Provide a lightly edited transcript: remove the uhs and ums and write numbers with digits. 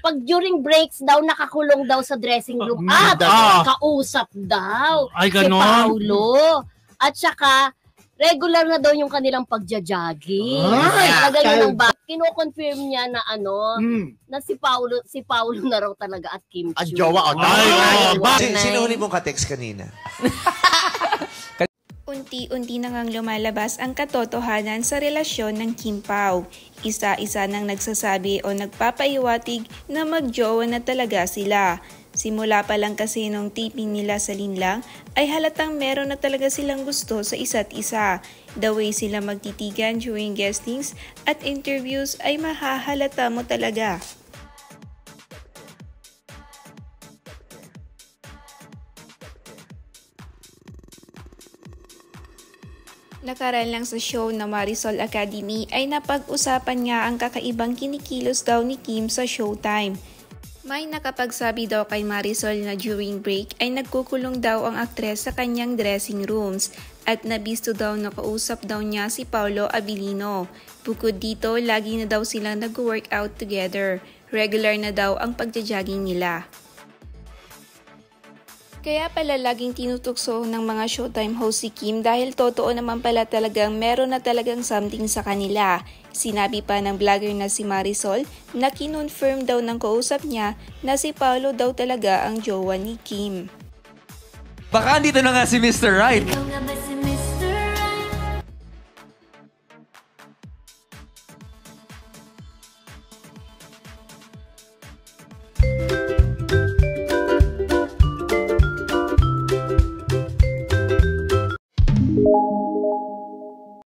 pag during breaks daw, nakakulong daw sa dressing room. Kausap daw Ay, si Paulo. At saka, regular na daw yung kanilang pagja-jogging. Talaga yun ang kino-confirm niya na na si Paulo na raw talaga at Kim Chiu. Ang jowa. Sino huli mong ka-text kanina? Unti-unti na ngang lumalabas ang katotohanan sa relasyon ng Kim Pao. Isa-isa nang nagsasabi o nagpapaiwatig na magjowa na talaga sila. Simula pa lang kasi nung taping nila sa linlang ay halatang meron na talaga silang gusto sa isa't isa. The way sila magtitigan during guestings at interviews ay mahahalata mo talaga. Nakaraan lang sa show na Marisol Academy ay napag-usapan nga ang kakaibang kinikilos daw ni Kim sa Showtime. May nakapagsabi daw kay Marisol na during break ay nagkukulong daw ang aktres sa kanyang dressing rooms at nabisto daw na kausap daw niya si Paolo Abilino. Bukod dito, lagi na daw silang nag-workout together. Regular na daw ang pagja-jogging nila. Kaya pala laging tinutukso ng mga Showtime host si Kim dahil totoo naman pala talagang meron na talagang something sa kanila. Sinabi pa ng vlogger na si Marisol na kinonfirm daw ng kausap niya na si Paolo daw talaga ang jowa ni Kim. Baka andito na nga si Mr. Right.